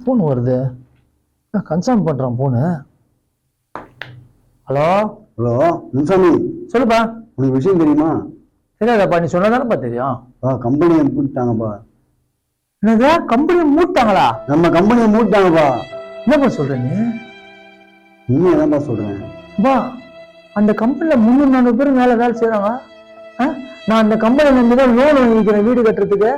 Phone வருது. Concern பண்றான் போனு. Hello hello Munsamy, சொல்லுப்பா. உனக்கு விஷயம் தெரியுமா? தெரியாதப்பா, நீ சொன்னதானப்பா தெரியும். கம்பெனியை மூட்டாங்கப்பா. என்னது, கம்பெனியை மூட்டாங்களா? நம்ம கம்பெனியை மூட்டாங்கப்பா. என்னப்பா சொல்ற நீ? உண்மையதான்ப்பா சொல்றேன். பா, அந்த கம்பெனில 300-400 பேர் மேல வேலை செய்யறாங்க. நான் அந்த கம்பெனி நம்பிதான் லோன் வாங்கிக்கிறேன், வீடு கட்டுறதுக்கு,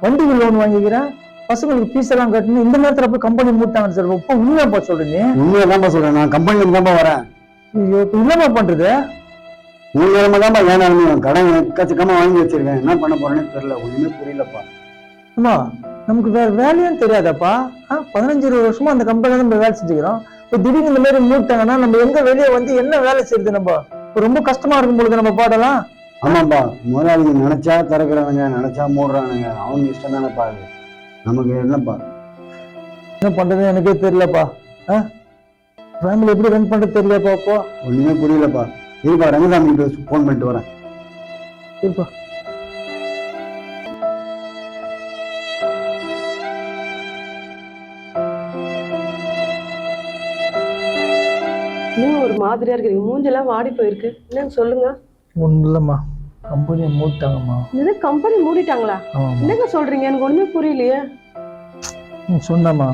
வண்டிக்கு லோன் வாங்கிக்கிறேன், பசங்களுக்கு ஃபீஸ் எல்லாம் கட்டணும். இந்த நேரத்துல போய் கம்பெனி மூட்டாங்க சார். இப்போ உண்மையாப்பா சொல்ற நீ? உண்மையதான்ப்பா சொல்றேன். நான் கம்பெனில தான்ப்பா வரேன். ஐயோ, இப்போ என்னப்பா பண்றது? உண்மையாம தான்ப்பா வேணாலும் கடன் எக்கச்சக்கமா வாங்கி வச்சிருக்கேன். என்ன பண்ண போறேன்னு தெரியல, ஒண்ணுமே புரியலப்பா. அம்மா, நமக்கு வேற வேலையும் தெரியாதப்பா. 15-20 வருஷமா அந்த கம்பெனில நம்ம வேலை செஞ்சுக்கிறோம். இப்போ திடீர்னு இந்த மாதிரி மூட்டாங்கன்னா நம்ம எங்க வெளியே வந்து என்ன வேலை செய்யுது? நம்ம ரொம்ப கஷ்டமா இருக்கும் பொழுது நம்ம பாடலாம். ஆமாப்பா, முதலாளிங்க நினைச்சா திறக்கிறானுங்க, நினைச்சா மூடுறானுங்க. அவங்க இஷ்டம் தானேப்பா. அது நமக்கு என்னப்பா என்ன பண்றது எனக்கே தெரியலப்பா. ஃபேமிலி எப்படி ரன் பண்றது தெரியலப்பா. அப்போ ஒண்ணுமே புரியலப்பா. இருப்பா, ரங்கசாமி கிட்ட போன் பண்ணிட்டு வரேன். சரிப்பா. இன்னும் ஒரு மாதிரியா இருக்கிறீங்க, மூஞ்செல்லாம் வாடி போயிருக்கு. என்னன்னு சொல்லுங்க. ஒன்றும் இல்லைம்மா, கம்பெனியை மூட்டாங்கம்மா. இது கம்பெனி மூடிட்டாங்களா? என்னங்க சொல்றீங்க? எனக்கு ஒண்ணுமே புரியலையே. சொன்னம்மா,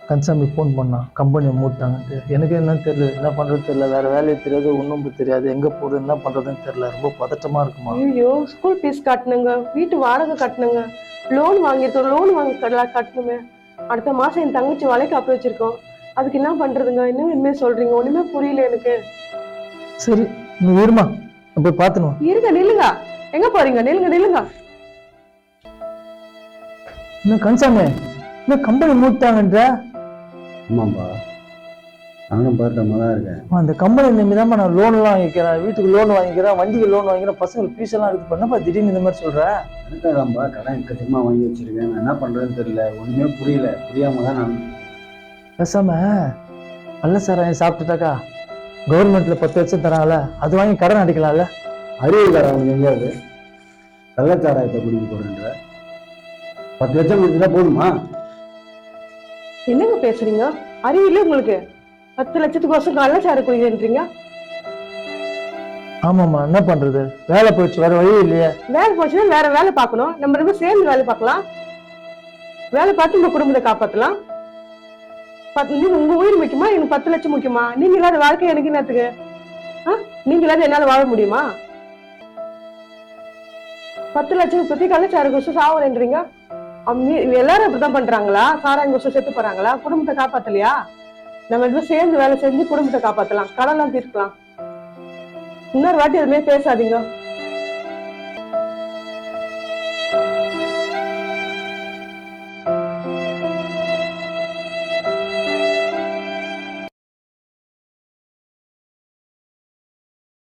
கன்சாமி ஃபோன் பண்ணான், கம்பெனியை மூட்டாங்கன்ட்டு. எனக்கு என்னன்னு தெரியல, என்ன பண்றது தெரியல, வேற வேலையை தெரியாது, ஒன்றும் தெரியாது, எங்க போகுது என்ன பண்றதுன்னு தெரியல. ரொம்ப பதட்டமா இருக்குமா. ஐயோ, ஸ்கூல் ஃபீஸ் கட்டணுங்க, வீட்டு வாடகை கட்டணுங்க, லோன் வாங்கியிருக்கோம், லோன் வாங்கி கட்டணுமே. அடுத்த மாசம் என் தங்கச்சி வலைக்கு அப்ப வச்சிருக்கோம். அதுக்கு என்ன பண்றதுங்க? இன்னும் இனிமே சொல்றீங்க, ஒண்ணுமே புரியல எனக்கு. சரி, நீ இருமா, போய் பாத்துணும். இருங்க, நில்லுங்க. எங்க போறீங்க? நில்லுங்க நில்லுங்க. இன்னும் கன்சாமி, இன்னும் கம்பெனி மூட்டாங்கன்ற. ஆமாப்பா, நானும் பார்த்தமா தான் இருக்கேன். அந்த கம்பெனி நம்பிதான்ப்பா நான் லோன் எல்லாம் வாங்கிக்கிறேன், வீட்டுக்கு லோன் வாங்கிக்கிறேன், வண்டிக்கு லோன் வாங்கிக்கிறேன், பசங்களுக்கு ஃபீஸ் எல்லாம் இது பண்ணப்பா. திடீர்னு இந்த மாதிரி சொல்ற? எனக்காதான்ப்பா கடன் எக்கச்சக்கமா வாங்கி வச்சிருக்கேன். நான் என்ன பண்றதுன்னு தெரியல, ஒண்ணுமே புரியல. புரியாம தான் நான் பேசாம நல்ல சாராயம் சாப்பிட்டுட்டாக்கா கவர்மெண்ட்ல 10 லட்சம் தராங்கல்ல, அது வாங்கி கடன் அடிக்கலாம்ல. அறிவுக்கார அவனுக்கு எங்கேயாவது கள்ளச்சாராயத்தை குடிக்க போறேன்ற 10 லட்சம் கொடுத்துட்டா போதுமா? என்னங்க பேசுறீங்க? அறிவில்லை உங்களுக்கு? 10 லட்சத்துக்கு வருஷம் கள்ளச்சாராயம் குடிக்கிறீங்க? ஆமாம்மா, என்ன பண்றது, வேலை போயிடுச்சு, வேற வழி இல்லையே. வேலை போச்சுன்னா வேற வேலை பார்க்கணும். நம்ம ரெண்டு சேர்ந்து வேலை பார்க்கலாம். வேலை பார்த்து உங்க குடும்பத்தை காப்பாத்தலாம். உங்க உயிர் முக்கியமா, எனக்கு 10 லட்சம் முக்கியமா? நீங்க இல்லாத வாழ்க்கை எனக்கு என்னத்துக்கு? நீங்க இல்லாத என்னால வாழ முடியுமா? 10 லட்சம் பத்தி கள்ளச்சாராயம் குடிச்சு சாவறேன்றீங்க. எல்லாரும் அப்படிதான் பண்றாங்களா? சாராயம் குடிச்சு செத்து போறாங்களா? குடும்பத்தை காப்பாத்தலையா? நம்ம ரெண்டு சேர்ந்து வேலை செஞ்சு குடும்பத்தை காப்பாத்தலாம், கடன்லாம் தீர்க்கலாம். இன்னொரு வாட்டி எதுவுமே பேசாதீங்க.